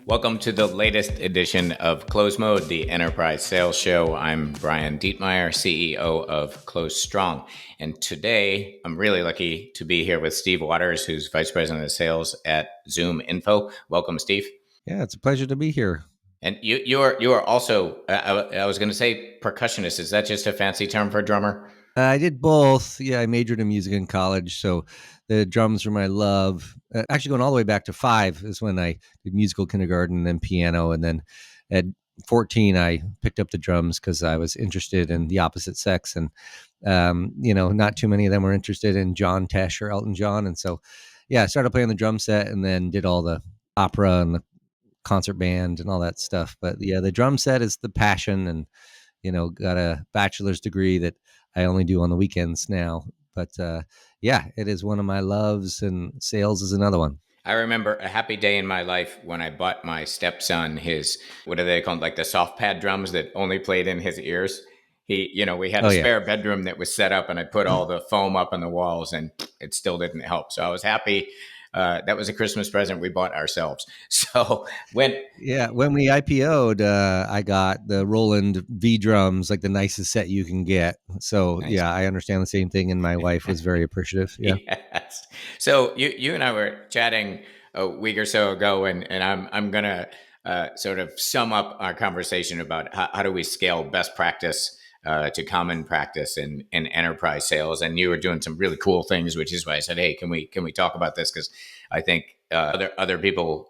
Welcome to the latest edition of Close Mode, the enterprise sales show. I'm Brian Dietmeyer, CEO of Close Strong. And today I'm really lucky to be here with Steve Waters, who's Vice President of Sales at ZoomInfo. Welcome, Steve. Yeah, it's a pleasure to be here. And you are also, I was going to say percussionist. Is that just a fancy term for a drummer? I did both. Yeah, I majored in music in college, so the drums were my love. Actually, going all the way back to 5 is when I did musical kindergarten, and then piano, and then at 14 I picked up the drums because I was interested in the opposite sex, and not too many of them were interested in John Tesh or Elton John, and so yeah, I started playing the drum set, and then did all the opera and the concert band and all that stuff. But yeah, the drum set is the passion, and got a bachelor's degree that I only do on the weekends now. But yeah, it is one of my loves, and sales is another one. I remember a happy day in my life when I bought my stepson his, what do they call them, like the soft pad drums that only played in his ears. We had Oh a yeah. spare bedroom that was set up, and I put all the foam up on the walls, and it still didn't help. So I was happy. That was a Christmas present we bought ourselves. So when we IPO'd, I got the Roland V drums, like the nicest set you can get. So nice. yeah, I understand the same thing, and my wife was very appreciative. Yeah. Yes. So you and I were chatting a week or so ago, and I'm gonna sort of sum up our conversation about how do we scale best practice to common practice in enterprise sales. And you were doing some really cool things, which is why I said, hey, can we talk about this? Because I think other people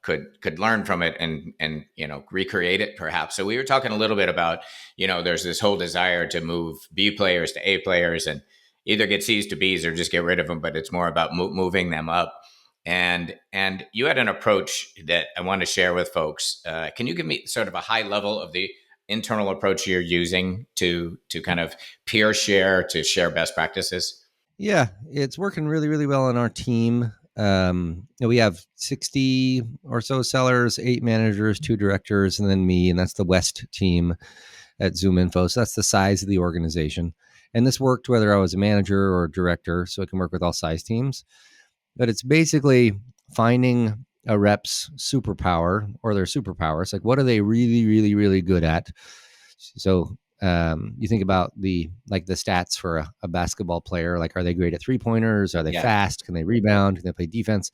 could learn from it and recreate it perhaps. So we were talking a little bit about, there's this whole desire to move B players to A players and either get C's to B's or just get rid of them, but it's more about moving them up. And you had an approach that I want to share with folks. Can you give me sort of a high level of the internal approach you're using to kind of peer share, to share best practices? Yeah, it's working really, really well on our team. We have 60 or so sellers, 8 managers, 2 directors, and then me, and that's the West team at ZoomInfo. So that's the size of the organization. And this worked whether I was a manager or a director, so I can work with all size teams. But it's basically finding a rep's superpower or their superpowers. Like, what are they really, really, really good at? So you think about the stats for a basketball player. Like, are they great at 3-pointers? Are they fast? Can they rebound? Can they play defense?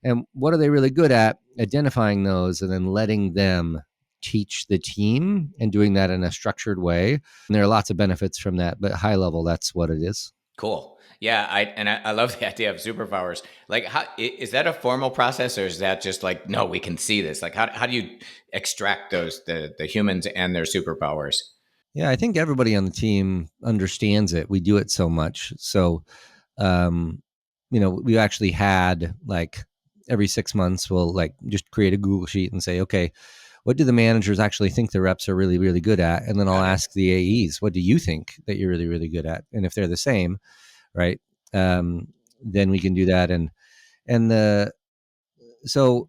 And what are they really good at? Identifying those and then letting them teach the team, and doing that in a structured way. And there are lots of benefits from that, but high level, that's what it is. Cool. Yeah, I love the idea of superpowers. Like, how is that a formal process, or is that just like, no, we can see this? Like, how do you extract those the humans and their superpowers? Yeah, I think everybody on the team understands it. We do it so much. So, we actually had, like, every 6 months, we'll like just create a Google sheet and say, okay, what do the managers actually think the reps are really, really good at? And then I'll ask the AEs, what do you think that you're really, really good at? And if they're the same, right, then we can do that. So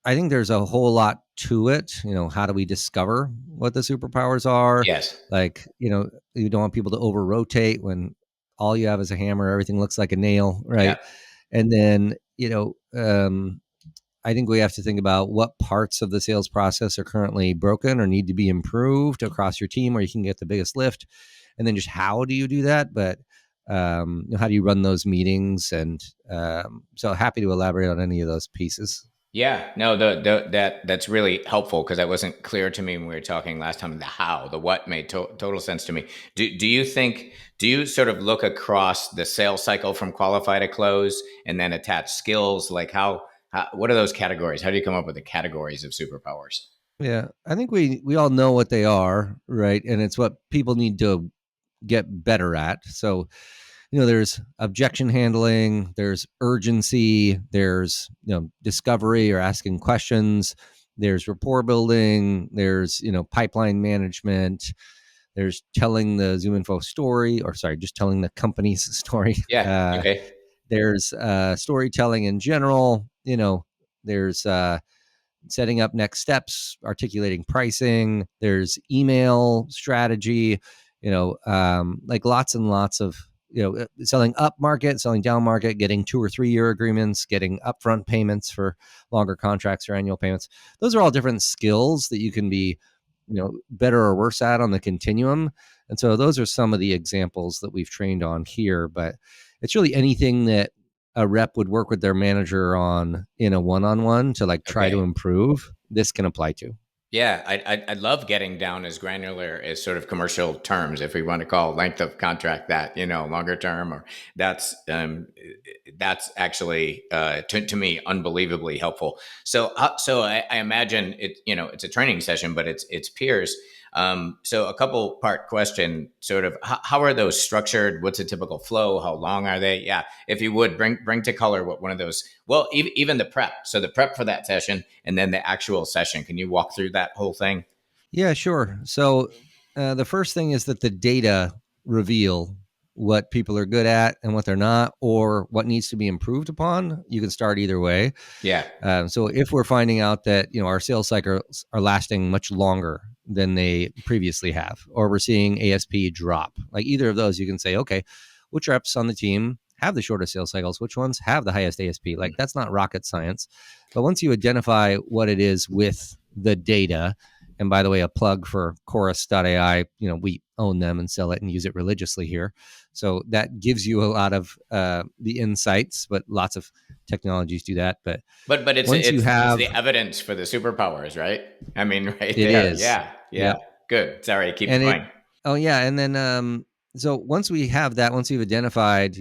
I think there's a whole lot to it. How do we discover what the superpowers are? Yes. Like, you don't want people to over rotate when all you have is a hammer, everything looks like a nail, right? Yeah. And then, I think we have to think about what parts of the sales process are currently broken or need to be improved across your team where you can get the biggest lift. And then just how do you do that? But how do you run those meetings? And so happy to elaborate on any of those pieces. Yeah, no, that's really helpful because that wasn't clear to me when we were talking last time. The how, the what made total sense to me. Do you sort of look across the sales cycle from qualify to close and then attach skills? Like what are those categories? How do you come up with the categories of superpowers? Yeah, I think we all know what they are, right? And it's what people need to get better at. So, there's objection handling, there's urgency, there's, discovery or asking questions, there's rapport building, there's, pipeline management, there's telling the ZoomInfo story, or sorry, just telling the company's story. Yeah. Okay. There's storytelling in general, there's setting up next steps, articulating pricing, there's email strategy, like lots and lots of selling up market, selling down market, getting 2 or 3 year agreements, getting upfront payments for longer contracts or annual payments. Those are all different skills that you can be, better or worse at on the continuum. And so those are some of the examples that we've trained on here. But it's really anything that a rep would work with their manager on in a one-on-one to like try to Okay. improve, this can apply to. Yeah, I love getting down as granular as sort of commercial terms, if we want to call length of contract that, longer term, or that's actually to me unbelievably helpful. So I imagine it's a training session, but it's peers. So a couple part question, sort of how are those structured? What's a typical flow? How long are they? Yeah, if you would bring to color what one of those. Well, even the prep. So the prep for that session and then the actual session. Can you walk through that whole thing? Yeah, sure. So the first thing is that the data reveal what people are good at and what they're not, or what needs to be improved upon. You can start either way. Yeah. So if we're finding out that our sales cycles are lasting much longer than they previously have, or we're seeing ASP drop, like either of those, you can say, okay, which reps on the team have the shortest sales cycles? Which ones have the highest ASP? Like that's not rocket science. But once you identify what it is with the data, and by the way, a plug for chorus.ai, we own them and sell it and use it religiously here. So that gives you a lot of the insights, but lots of technologies do that. But But it's once you it's have, the evidence for the superpowers, right? I mean, right it there. is. Yeah. Yeah. Yep. Good. Sorry, keep And it, going. oh yeah. And then, so once we have that, once we've identified,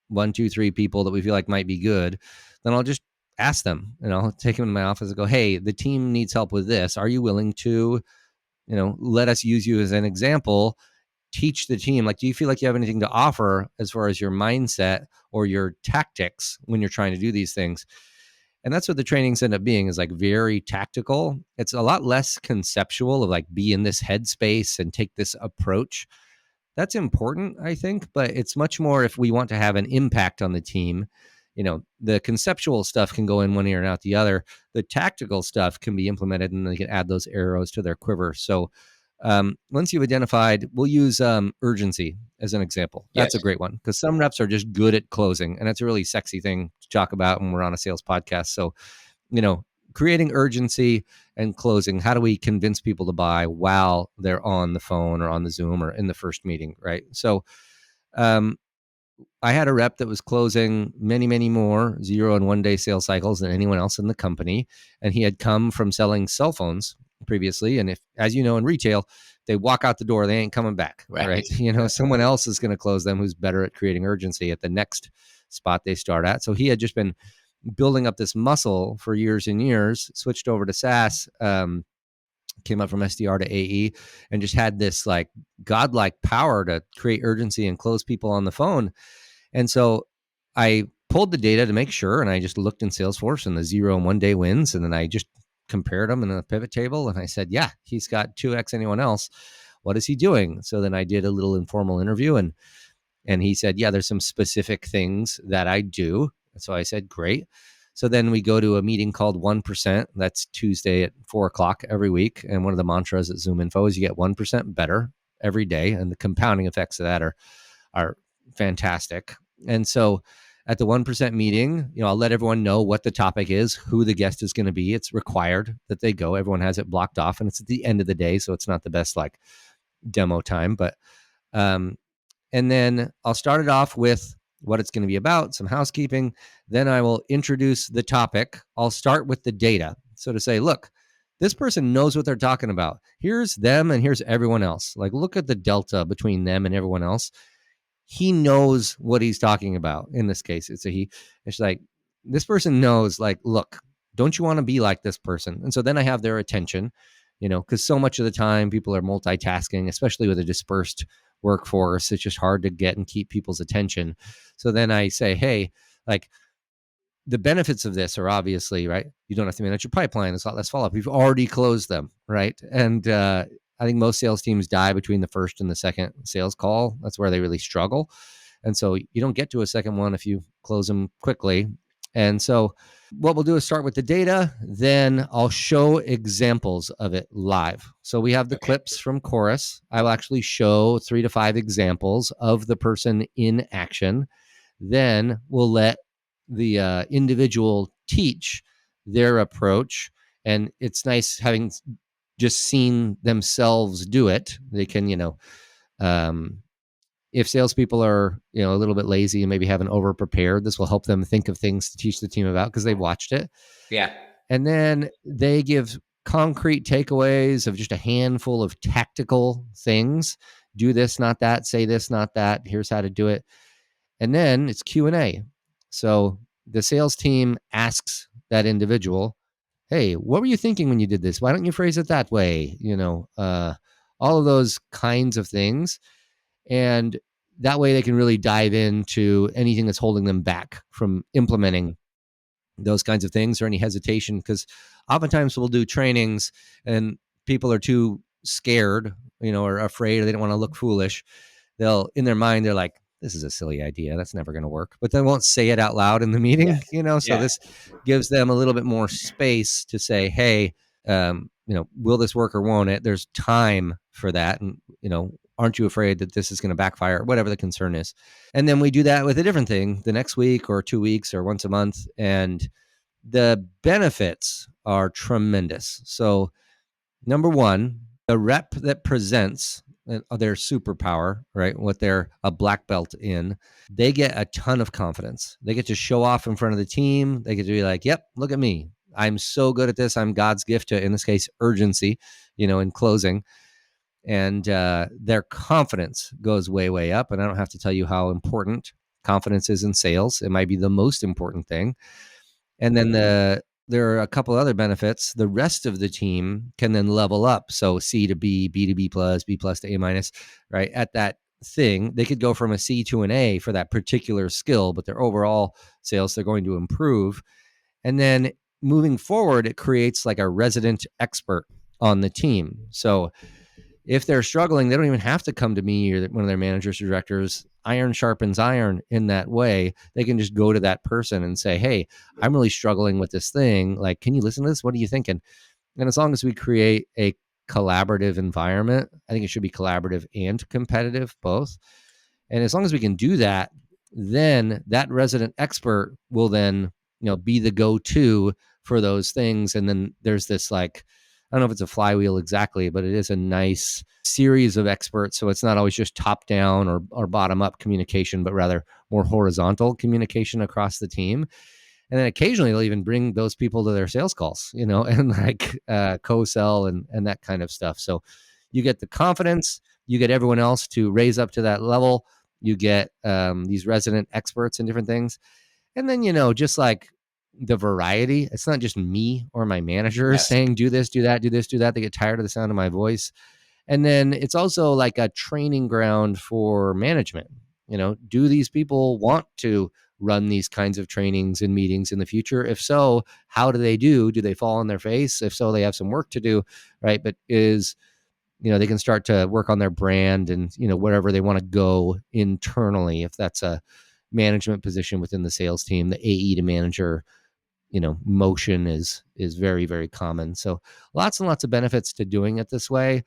one, two, three people that we feel like might be good, then I'll just ask them, I'll take them in my office and go, hey, the team needs help with this. Are you willing to, let us use you as an example, teach the team, like, do you feel like you have anything to offer as far as your mindset or your tactics when you're trying to do these things? And that's what the trainings end up being, is like very tactical. It's a lot less conceptual of like be in this headspace and take this approach. That's important, I think, but it's much more if we want to have an impact on the team. The conceptual stuff can go in one ear and out the other. The tactical stuff can be implemented and they can add those arrows to their quiver. So once you've identified, we'll use urgency as an example. That's Yes. a great one because some reps are just good at closing, and it's a really sexy thing to talk about when we're on a sales podcast. So, you know, creating urgency and closing. How do we convince people to buy while they're on the phone or on the Zoom or in the first meeting, right? So, um, I had a rep that was closing many, many more 0 and 1 day sales cycles than anyone else in the company. And he had come from selling cell phones previously. And if, as you know, in retail, they walk out the door, they ain't coming back, Right. right? Someone else is going to close them who's better at creating urgency at the next spot they start at. So he had just been building up this muscle for years and years, switched over to SaaS, came up from SDR to AE, and just had this like godlike power to create urgency and close people on the phone. And so I pulled the data to make sure, and I just looked in Salesforce and the 0 and 1 day wins, and then I just compared them in a pivot table, and I said, yeah, he's got 2x anyone else. What is he doing? So then I did a little informal interview, and he said, yeah, there's some specific things that I do. So I said, great. So then we go to a meeting called 1%. That's Tuesday at 4 o'clock every week. And one of the mantras at ZoomInfo is you get 1% better every day. And the compounding effects of that are fantastic. And so at the 1% meeting, I'll let everyone know what the topic is, who the guest is going to be. It's required that they go. Everyone has it blocked off, and it's at the end of the day. So it's not the best like demo time, but, and then I'll start it off with what it's going to be about, some housekeeping. Then I will introduce the topic. I'll start with the data. So to say, look, this person knows what they're talking about. Here's them and here's everyone else. Like, look at the delta between them and everyone else. He knows what he's talking about. In this case, it's a he. It's like, this person knows, like, look, don't you want to be like this person? And so then I have their attention, because so much of the time people are multitasking, especially with a dispersed workforce. It's just hard to get and keep people's attention. So then I say, hey, like, the benefits of this are obviously, right, you don't have to manage your pipeline. It's a lot less follow-up. You've already closed them, right? And I think most sales teams die between the first and the second sales call. That's where they really struggle. And so you don't get to a second one if you close them quickly. And so what we'll do is start with the data, then I'll show examples of it live. So we have the Okay. clips from Chorus. I will actually show 3 to 5 examples of the person in action. Then we'll let the individual teach their approach. And it's nice having just seen themselves do it. They can, um, if salespeople are, a little bit lazy and maybe haven't over prepared, this will help them think of things to teach the team about because they've watched it. Yeah. And then they give concrete takeaways of just a handful of tactical things. Do this, not that. Say this, not that. Here's how to do it. And then it's Q&A. So the sales team asks that individual, hey, what were you thinking when you did this? Why don't you phrase it that way? All of those kinds of things. And that way they can really dive into anything that's holding them back from implementing those kinds of things or any hesitation. Because oftentimes we'll do trainings and people are too scared, or afraid, or they don't want to look foolish. They'll, in their mind, they're like, this is a silly idea. That's never going to work. But they won't say it out loud in the Yeah. meeting, So Yeah. this gives them a little bit more space to say, hey, will this work or won't it? There's time for that. And, aren't you afraid that this is going to backfire, whatever the concern is? And then we do that with a different thing the next week or 2 weeks or once a month. And the benefits are tremendous. So, number one, the rep that presents their superpower, right? What they're a black belt in, they get a ton of confidence. They get to show off in front of the team. They get to be like, yep, look at me. I'm so good at this. I'm God's gift to, in this case, urgency, in closing. And their confidence goes way, way up. And I don't have to tell you how important confidence is in sales. It might be the most important thing. And then there are a couple other benefits. The rest of the team can then level up. So C to B, B to B plus, B plus to A minus, right? At that thing, they could go from a C to an A for that particular skill, but their overall sales, they're going to improve. And then moving forward, it creates like a resident expert on the team. So if they're struggling, they don't even have to come to me or one of their managers or directors. Iron sharpens iron in that way. They can just go to that person and say, hey, I'm really struggling with this thing. Like, can you listen to this? What are you thinking? And as long as we create a collaborative environment, I think it should be collaborative and competitive, both. And as long as we can do that, then that resident expert will then, be the go-to for those things. And then there's this like, I don't know if it's a flywheel exactly, but it is a nice series of experts. So it's not always just top down or bottom up communication, but rather more horizontal communication across the team. And then occasionally they'll even bring those people to their sales calls, and like co-sell and that kind of stuff. So you get the confidence, you get everyone else to raise up to that level. You get these resident experts in different things. And then, just like the variety, it's not just me or my manager Yes. saying, do this, do that, do this, do that. They get tired of the sound of my voice. And then it's also like a training ground for management. Do these people want to run these kinds of trainings and meetings in the future? If so, how do they do? Do they fall on their face? If so, they have some work to do, right? But they can start to work on their brand and, wherever they want to go internally, if that's a management position within the sales team, the AE to manager, motion is very, very common. So lots and lots of benefits to doing it this way.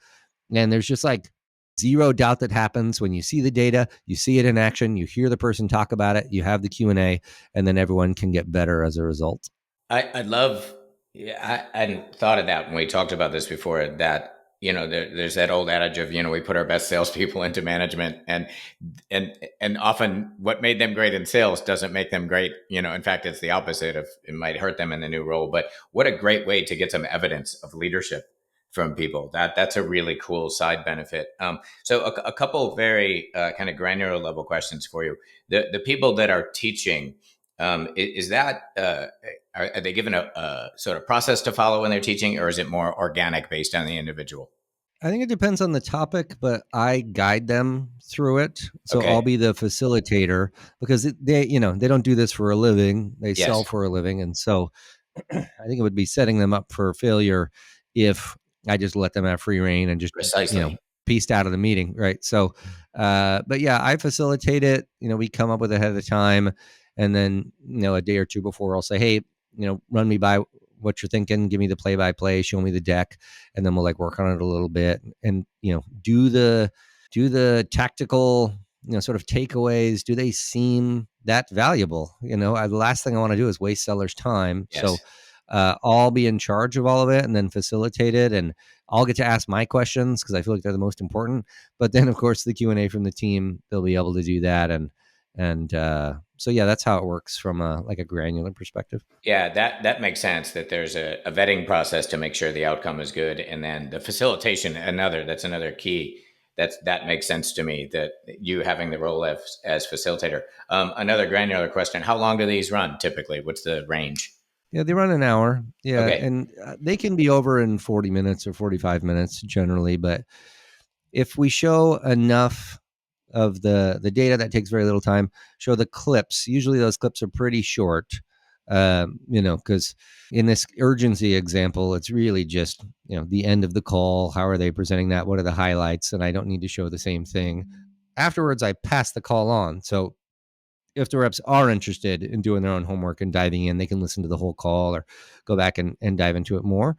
And there's just like zero doubt that happens when you see the data, you see it in action, you hear the person talk about it, you have the Q&A, and then everyone can get better as a result. I love. Yeah, I hadn't thought of that when we talked about this before. That there's that old adage of we put our best salespeople into management, and often what made them great in sales doesn't make them great. In fact, it's the opposite. Of it might hurt them in the new role. But what a great way to get some evidence of leadership from people. That's a really cool side benefit. So a couple of very kind of granular level questions for you. The people that are teaching. Is that are they given a sort of process to follow when they're teaching, or is it more organic based on the individual? I think it depends on the topic, but I guide them through it. So Okay. I'll be the facilitator because they don't do this for a living. They sell Yes. for a living. And so I think it would be setting them up for failure if I just let them have free reign and just, Precisely. pieced out of the meeting. Right. So, but yeah, I facilitate it. We come up with it ahead of time. And then, a day or two before, I'll say, hey, run me by what you're thinking, give me the play by play, show me the deck, and then we'll like work on it a little bit, and do the tactical, sort of takeaways. Do they seem that valuable? The last thing I want to do is waste sellers' time. So Yes. I'll be in charge of all of it and then facilitate it, and I'll get to ask my questions because I feel like they're the most important. But then, of course, the Q&A from the team, they'll be able to do that, and so yeah, that's how it works from a granular perspective. Yeah, that makes sense. That there's a vetting process to make sure the outcome is good, and then the facilitation. That's another key. That makes sense to me. That you having the role as facilitator. Another granular question: how long do these run typically? What's the range? Yeah, they run an hour. Yeah, Okay. and they can be over in 40 minutes or 45 minutes generally. But if we show enough of the data, that takes very little time. Show the clips. Usually those clips are pretty short. Because in this urgency example, it's really just the end of the call. How are they presenting that? What are the highlights? And I don't need to show the same thing. Afterwards, I pass the call on. So if the reps are interested in doing their own homework and diving in, they can listen to the whole call or go back and dive into it more.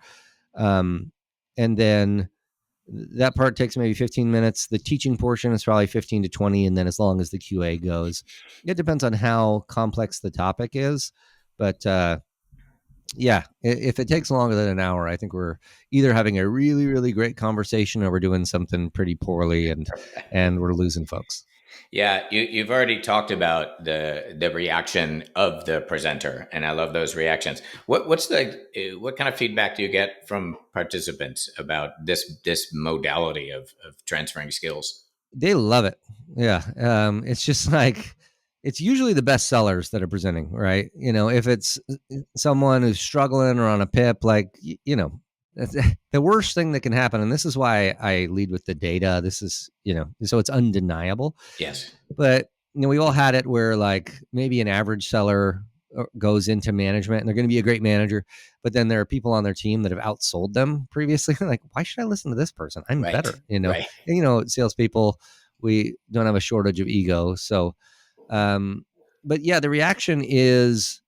And then that part takes maybe 15 minutes. The teaching portion is probably 15 to 20. And then as long as the QA goes, it depends on how complex the topic is. But yeah, if it takes longer than an hour, I think we're either having a really, really great conversation or we're doing something pretty poorly, and we're losing folks. Yeah, you've already talked about the reaction of the presenter, and I love those reactions. What kind of feedback do you get from participants about this modality of transferring skills? They love it. Yeah. It's just like, it's usually the best sellers that are presenting, right? If it's someone who's struggling or on a pip, like, the worst thing that can happen. And this is why I lead with the data. This is, so it's undeniable. Yes. But we all had it where like maybe an average seller goes into management and they're going to be a great manager, but then there are people on their team that have outsold them previously. Like, why should I listen to this person? I'm Right. better. Right. And, salespeople, we don't have a shortage of ego. So, um, but yeah, the reaction is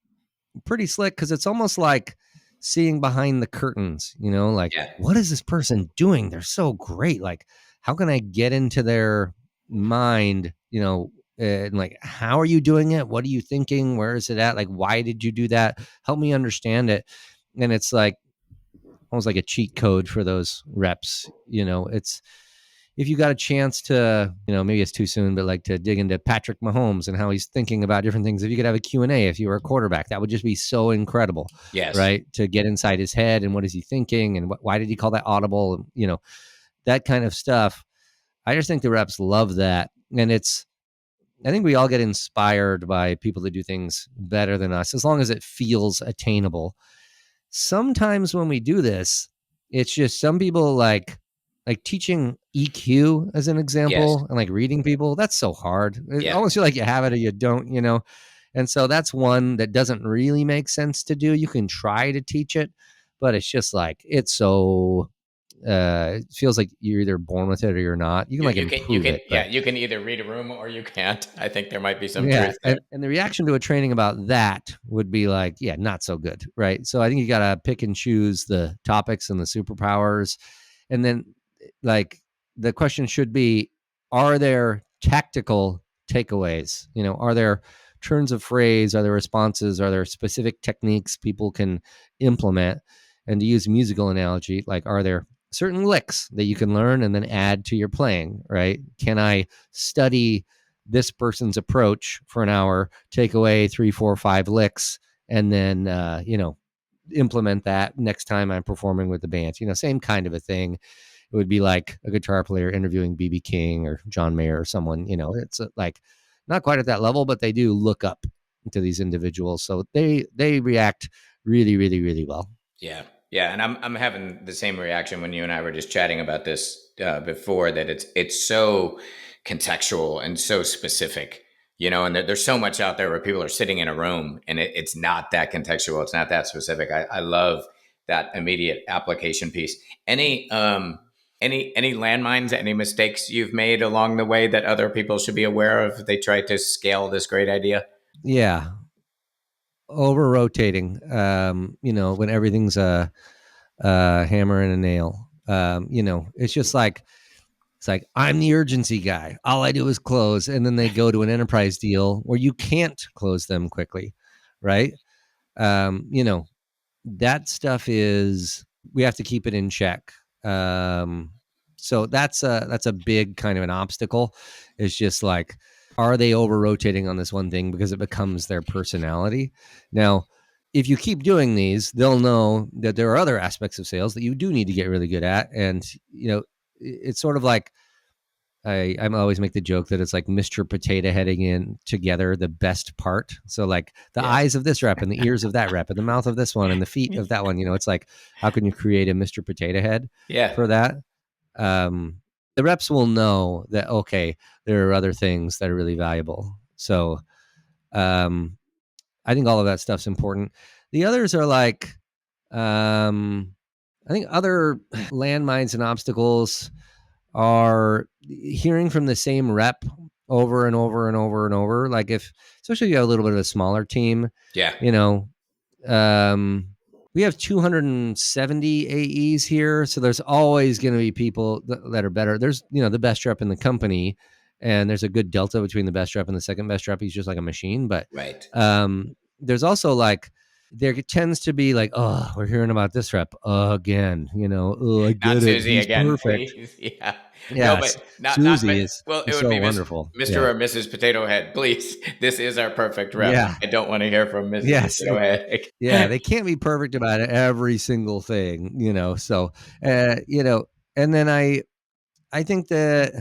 pretty slick because it's almost like seeing behind the curtains, like, Yeah. what is this person doing? They're so great. Like, how can I get into their mind, and like, how are you doing it? What are you thinking? Where is it at? Like, why did you do that? Help me understand it. And it's like almost like a cheat code for those reps. It's, if you got a chance to, maybe it's too soon, but like to dig into Patrick Mahomes and how he's thinking about different things. If you could have a Q&A, if you were a quarterback, that would just be so incredible, Yes. right? To get inside his head and what is he thinking and why did he call that audible? That kind of stuff. I just think the reps love that. And I think we all get inspired by people that do things better than us, as long as it feels attainable. Sometimes when we do this, it's just some people like teaching EQ as an Yes. example and like reading people. That's so hard. It Yeah. almost feel like you have it or you don't. And so that's one that doesn't really make sense to do. You can try to teach it, but it's just like it's so it feels like you're either born with it or you're not. You can like You improve can it, yeah, but you can either read a room or you can't. I think there might be some yeah, truth there. and the reaction to a training about that would be like, yeah, not so good, right? So I think you got to pick and choose the topics and the superpowers, and then like the question should be: are there tactical takeaways? Are there turns of phrase? Are there responses? Are there specific techniques people can implement? And to use a musical analogy, like, are there certain licks that you can learn and then add to your playing? Right? Can I study this person's approach for an hour, take away 3, 4, 5 licks, and then implement that next time I'm performing with the band? Same kind of a thing. It would be like a guitar player interviewing BB King or John Mayer or someone. It's like not quite at that level, but they do look up to these individuals, so they react really, really, really well. Yeah, yeah, and I'm having the same reaction when you and I were just chatting about this before. That it's so contextual and so specific, and there's so much out there where people are sitting in a room and it's not that contextual, it's not that specific. I love that immediate application piece. Any landmines, any mistakes you've made along the way that other people should be aware of if they try to scale this great idea? Yeah. over rotating. When everything's a hammer and a nail. It's just like it's like I'm the urgency guy. All I do is close, and then they go to an enterprise deal where you can't close them quickly, right? Um, you know, that stuff is we have to keep it in check. So that's a big kind of an obstacle. It's just like, are they over rotating on this one thing because it becomes their personality? Now, if you keep doing these, they'll know that there are other aspects of sales that you do need to get really good at, and it's sort of like I'm always make the joke that it's like Mr. Potato Heading in together the best part. So like the Yes. eyes of this rep and the ears of that rep and the mouth of this one and the feet of that one. It's like how can you create a Mr. Potato Head Yeah. for that? Um, the reps will know that okay, there are other things that are really valuable. So um, I think all of that stuff's important. The others are like I think other landmines and obstacles are hearing from the same rep over and over and over and over. Like if, especially if you have a little bit of a smaller team, Yeah. you know, um, we have 270 AEs here, so there's always going to be people that are better. There's the best rep in the company, and there's a good delta between the best rep and the second best rep. He's just like a machine, but Right. there's also like there tends to be like, oh, we're hearing about this rep again. Oh, I Not get it. Susie He's again, perfect. please. Yeah. No, Yes, but not. Susie is Well, it would so be wonderful. Mr. Yeah, or Mrs. Potato Head, please. This is our perfect rep. yeah, I don't want to hear from Mrs. yes, Potato Head. yeah. They can't be perfect about every single thing, So, and then I think that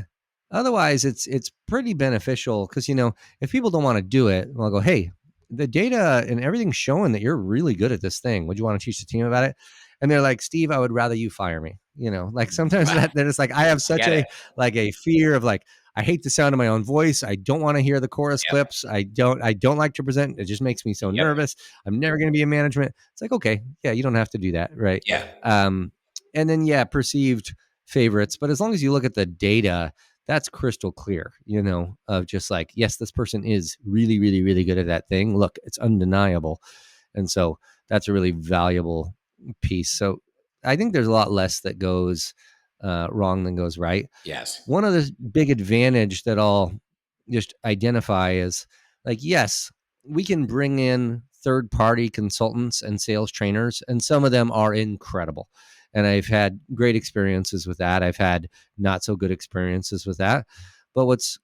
otherwise it's pretty beneficial because if people don't want to do it, I'll go, hey, the data and everything's showing that you're really good at this thing. Would you want to teach the team about it? And they're like, Steve, I would rather you fire me. Like sometimes Right. that it's like I have I such get a it. like a fear of like I hate the sound of my own voice. I don't want to hear the chorus Yep. clips. I don't like to present. It just makes me so Yep. nervous. I'm never going to be in management. It's like, okay, yeah, you don't have to do that, right? Yeah. Um, and then yeah, perceived favorites, but as long as you look at the data, that's crystal clear, of just like, yes, this person is really, really, really good at that thing. Look, it's undeniable. And so that's a really valuable piece. So I think there's a lot less that goes wrong than goes right. Yes. One of the big advantage that I'll just identify is like, yes, we can bring in third party consultants and sales trainers, and some of them are incredible. And I've had great experiences with that. I've had not so good experiences with that. But what's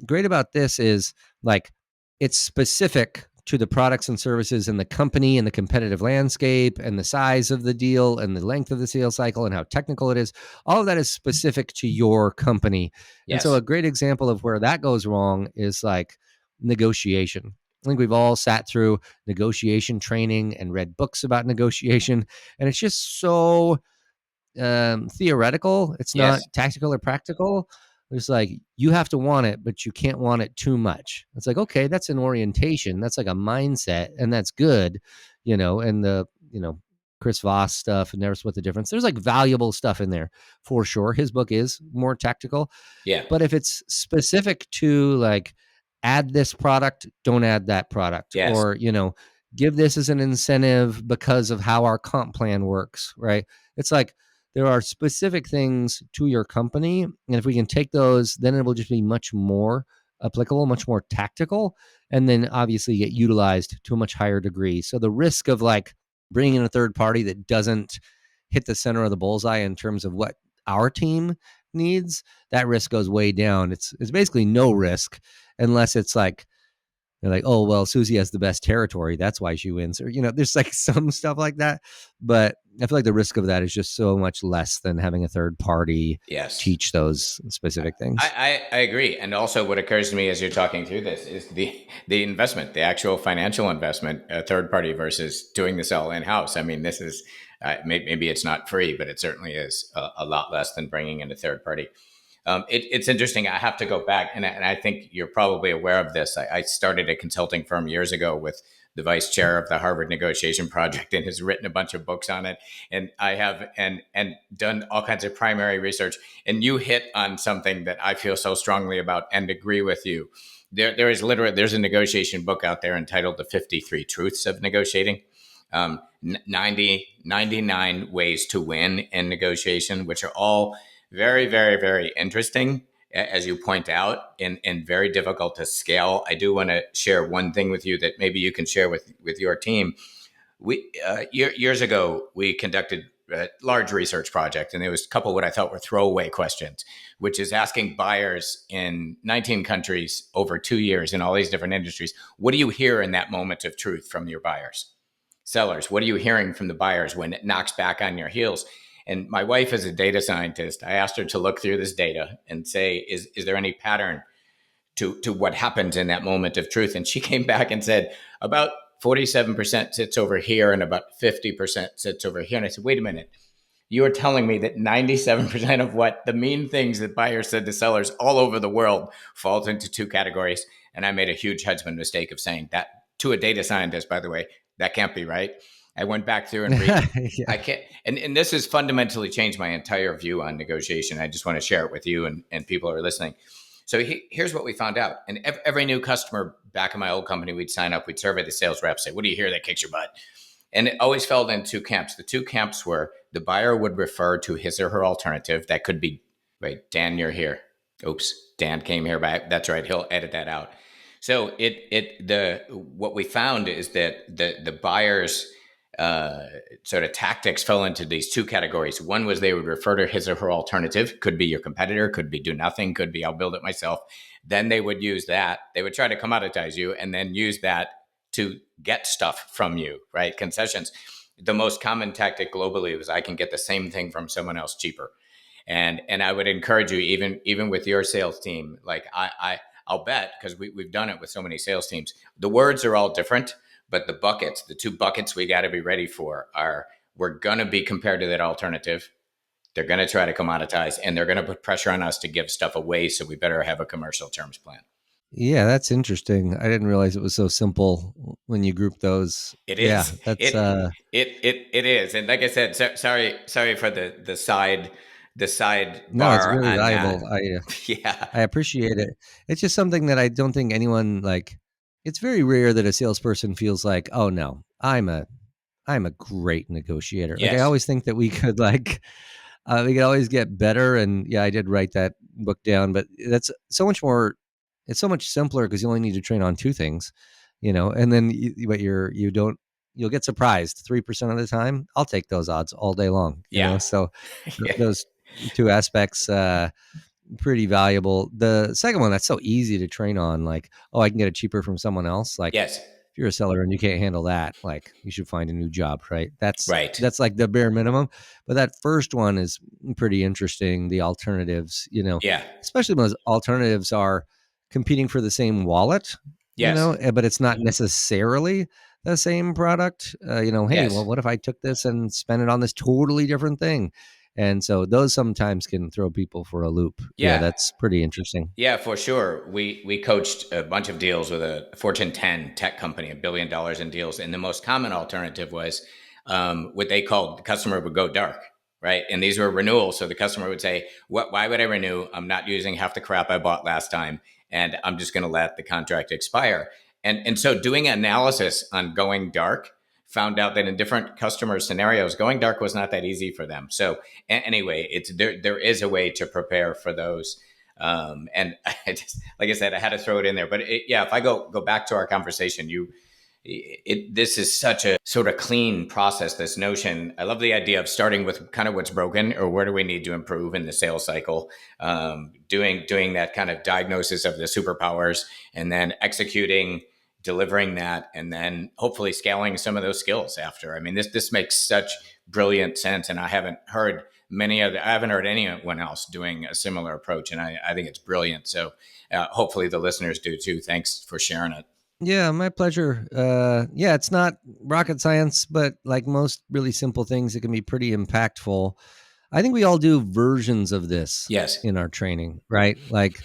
great about this is like it's specific to the products and services and the company and the competitive landscape and the size of the deal and the length of the sales cycle and how technical it is. All of that is specific to your company. And so Yes. a great example of where that goes wrong is like negotiation. I think we've all sat through negotiation training and read books about negotiation, and it's just so theoretical. It's not Yes. tactical or practical. It's like you have to want it, but you can't want it too much. It's like, okay, that's an orientation. That's like a mindset, and that's good, and the Chris Voss stuff and Never Split the Difference. There's like valuable stuff in there for sure. His book is more tactical, Yeah. but if it's specific to like add this product, don't add that product, Yes. or give this as an incentive because of how our comp plan works, right? It's like there are specific things to your company, and if we can take those, then it will just be much more applicable, much more tactical, and then obviously get utilized to a much higher degree. So the risk of like bringing in a third party that doesn't hit the center of the bullseye in terms of what our team needs, that risk goes way down. It's basically no risk unless it's like they're like, oh well, Susie has the best territory, that's why she wins, or there's like some stuff like that. But I feel like the risk of that is just so much less than having a third party Yes. teach those specific things. I agree. And also, what occurs to me as you're talking through this is the investment, the actual financial investment, third party versus doing this all in house. I mean, this is maybe it's not free, but it certainly is a lot less than bringing in a third party. It's interesting. I have to go back, and I think you're probably aware of this. I started a consulting firm years ago with the vice chair of the Harvard Negotiation Project, and has written a bunch of books on it. And I have and done all kinds of primary research. And you hit on something that I feel so strongly about and agree with you. there's a negotiation book out there entitled The 53 Truths of Negotiating. 99 ways to win in negotiation, which are all very, very, very interesting, as you point out, and very difficult to scale. I do want to share one thing with you that maybe you can share with your team. Years ago, we conducted a large research project, and there was a couple of what I thought were throwaway questions, which is asking buyers in 19 countries over 2 years in all these different industries, what do you hear in that moment of truth from your buyers? Sellers, what are you hearing from the buyers when it knocks back on your heels? And my wife is a data scientist. I asked her to look through this data and say, is there any pattern to what happens in that moment of truth? And she came back and said, about 47% sits over here and about 50% sits over here. And I said, wait a minute. You are telling me that 97% of what the mean things that buyers said to sellers all over the world falls into two categories. And I made a huge Hudson mistake of saying that to a data scientist, by the way, that can't be right. I went back through and Yeah. I can't, and this has fundamentally changed my entire view on negotiation. I just want to share it with you and people who are listening. So here's what we found out. And every new customer back in my old company, we'd sign up, we'd survey the sales reps, say, what do you hear that kicks your butt? And it always fell in two camps. The two camps were the buyer would refer to his or her alternative. That could be, wait, Dan, you're here. Oops, Dan came here back. That's right. He'll edit that out. So what we found is that the buyers sort of tactics fell into these two categories. One was they would refer to his or her alternative, could be your competitor, could be do nothing, could be I'll build it myself. Then they would use that. They would try to commoditize you and then use that to get stuff from you, right? Concessions. The most common tactic globally was I can get the same thing from someone else cheaper. And I would encourage you, even with your sales team, like I'll bet, because we've done it with so many sales teams, the words are all different, but the two buckets we got to be ready for are we're going to be compared to that alternative. They're going to try to commoditize and they're going to put pressure on us to give stuff away. So we better have a commercial terms plan. Yeah, that's interesting. I didn't realize it was so simple when you group those. It Yeah, is. that's It is. And like I said, sorry for the side no, it's bar really on that. valuable. Yeah. I appreciate it. It's just something that I don't think anyone like. It's very rare that a salesperson feels like, oh no, I'm a great negotiator. Like I Yes. always think that we could always get better. And yeah, I did write that book down, but that's so much more. It's so much simpler because you only need to train on two things, and then but you don't you'll get surprised 3% of the time. I'll take those odds all day long, Yeah. So Yeah. those two aspects, pretty valuable. The second one, that's so easy to train on, like, oh, I can get it cheaper from someone else. Like Yes. if you're a seller and you can't handle that, like you should find a new job, right? That's Right. that's like the bare minimum. But that first one is pretty interesting. The alternatives, Yeah. especially when those alternatives are competing for the same wallet, Yes. but it's not necessarily the same product. Hey, well, Yes. what if I took this and spent it on this totally different thing? And so those sometimes can throw people for a loop. Yeah, Yeah. that's pretty interesting. Yeah, for sure. We coached a bunch of deals with a Fortune 10 tech company, $1 billion in deals, and the most common alternative was what they called the customer would go dark, right? And these were renewals, so the customer would say, "What? Why would I renew? I'm not using half the crap I bought last time, and I'm just going to let the contract expire." And so doing analysis on going dark found out that in different customer scenarios, going dark was not that easy for them. So anyway, it's there is a way to prepare for those. And I just, like I said, I had to throw it in there. But yeah, if I go back to our conversation, this is such a sort of clean process. This notion, I love the idea of starting with kind of what's broken or where do we need to improve in the sales cycle, doing that kind of diagnosis of the superpowers, and then executing, delivering that, and then hopefully scaling some of those skills after. I mean, this makes such brilliant sense, and I haven't heard anyone else doing a similar approach, and I think it's brilliant. So hopefully the listeners do too. Thanks for sharing it. Yeah, my pleasure. Yeah, it's not rocket science, but like most really simple things, it can be pretty impactful. I think we all do versions of this Yes. in our training, right? Like,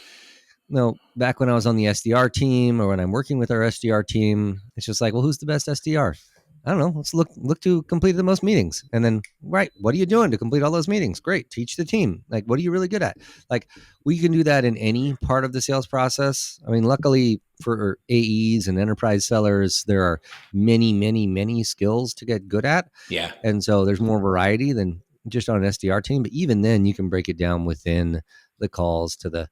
back when I was on the SDR team or when I'm working with our SDR team, it's just like, well, who's the best SDR? I don't know, let's look to complete the most meetings. And then, right, what are you doing to complete all those meetings? Great. Teach the team. Like, what are you really good at? Like, we can do that in any part of the sales process. I mean, luckily for AEs and enterprise sellers, there are many, many, many skills to get good at. Yeah. And so there's more variety than just on an SDR team. But even then, you can break it down within the calls to the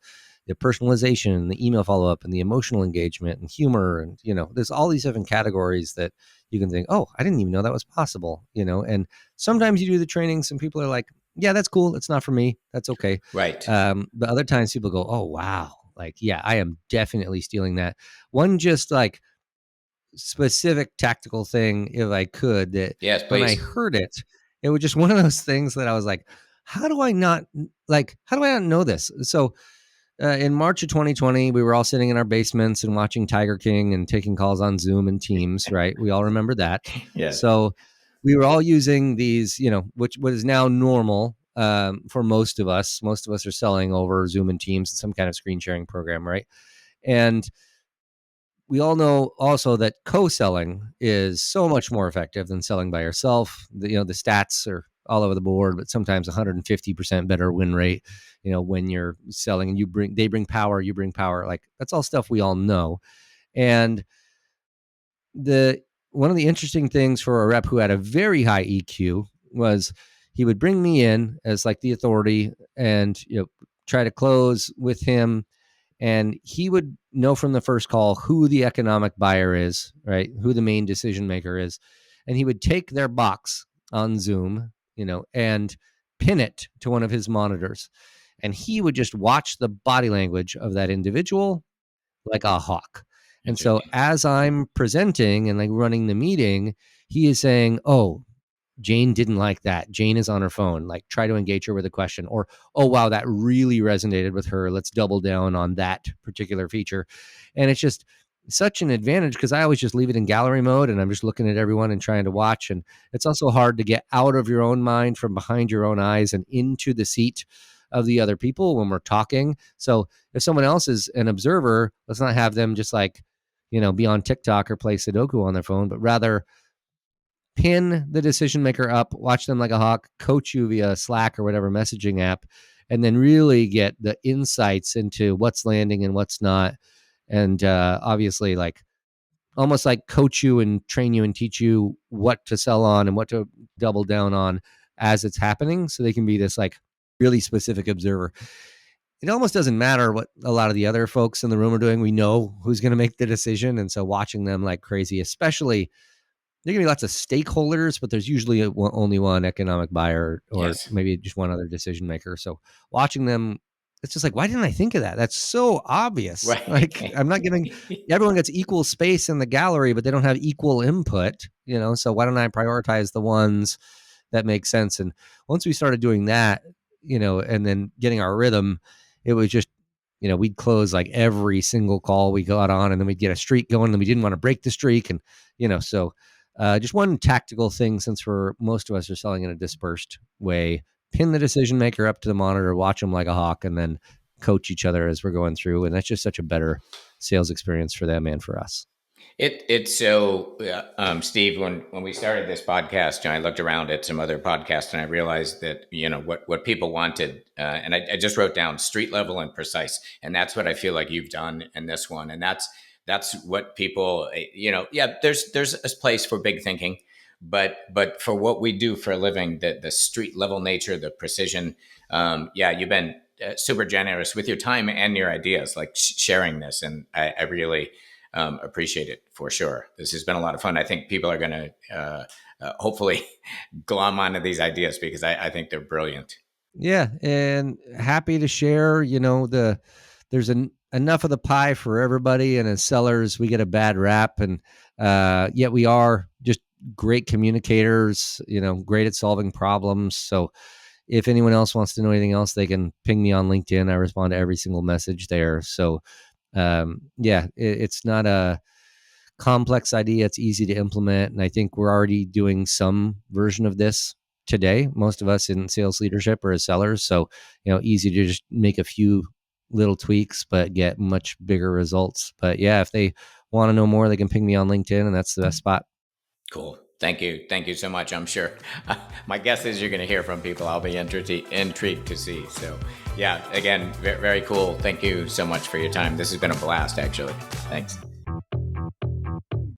personalization, the email follow up, and the emotional engagement and humor. And, there's all these different categories that you can think, oh, I didn't even know that was possible, and sometimes you do the trainings and people are like, yeah, that's cool. It's not for me. That's okay. Right. But other times people go, oh, wow. Like, yeah, I am definitely stealing that. One just like specific tactical thing, if I could, that Yes, when I please. heard it, it was just one of those things that I was like, how do I not know this? So in March of 2020, we were all sitting in our basements and watching Tiger King and taking calls on Zoom and Teams, right? We all remember that. Yes. So we were all using these, which what is now normal for most of us. Most of us are selling over Zoom and Teams and some kind of screen sharing program, right? And we all know also that co-selling is so much more effective than selling by yourself. The stats are all over the board, but sometimes 150% better win rate, when you're selling and they bring power, you bring power. Like, that's all stuff we all know. And the one of the interesting things for a rep who had a very high EQ was he would bring me in as like the authority and try to close with him, and he would know from the first call who the economic buyer is, right? Who the main decision maker is. And he would take their box on Zoom, and pin it to one of his monitors. And he would just watch the body language of that individual like a hawk. And so Interesting. as I'm presenting and like running the meeting, he is saying, oh, Jane didn't like that. Jane is on her phone. Like, try to engage her with a question. Or, oh, wow, that really resonated with her. Let's double down on that particular feature. And it's just such an advantage because I always just leave it in gallery mode and I'm just looking at everyone and trying to watch. And it's also hard to get out of your own mind from behind your own eyes and into the seat of the other people when we're talking. So if someone else is an observer, let's not have them just like, be on TikTok or play Sudoku on their phone, but rather pin the decision maker up, watch them like a hawk, coach you via Slack or whatever messaging app, and then really get the insights into what's landing and what's not. And obviously, like, almost like coach you and train you and teach you what to sell on and what to double down on as it's happening, so they can be this like really specific observer. It almost doesn't matter what a lot of the other folks in the room are doing. We know who's going to make the decision. And so watching them like crazy, especially, there can be lots of stakeholders, but there's usually only one economic buyer or Yes. maybe just one other decision maker. So watching them, it's just like, why didn't I think of that? That's so obvious. Like, Right. I'm not giving everyone gets equal space in the gallery, but they don't have equal input, So why don't I prioritize the ones that make sense? And once we started doing that, and then getting our rhythm, it was just, we'd close like every single call we got on, and then we'd get a streak going, and we didn't want to break the streak. And, so just one tactical thing, since most of us are selling in a dispersed way, pin the decision maker up to the monitor, watch them like a hawk, and then coach each other as we're going through. And that's just such a better sales experience for them and for us. It's so Steve. When we started this podcast, I looked around at some other podcasts and I realized that what people wanted, and I just wrote down street level and precise, and that's what I feel like you've done in this one, and that's what people Yeah, there's a place for big thinking, but for what we do for a living, the street level nature, the precision, yeah, you've been super generous with your time and your ideas, like sharing this, and I really appreciate it for sure. This has been a lot of fun. I think people are going to hopefully glom onto these ideas because I think they're brilliant. Yeah, and happy to share. There's enough of the pie for everybody, and as sellers, we get a bad rap, and yet we are just great communicators. Great at solving problems. So if anyone else wants to know anything else, they can ping me on LinkedIn. I respond to every single message there. So yeah, it's not a complex idea. It's easy to implement. And I think we're already doing some version of this today. Most of us in sales leadership or as sellers. So, easy to just make a few little tweaks, but get much bigger results. But yeah, if they want to know more, they can ping me on LinkedIn, and that's the best spot. Cool. Thank you. Thank you so much. I'm sure. My guess is you're going to hear from people. I'll be intrigued to see. So, yeah, again, very cool. Thank you so much for your time. This has been a blast, actually. Thanks.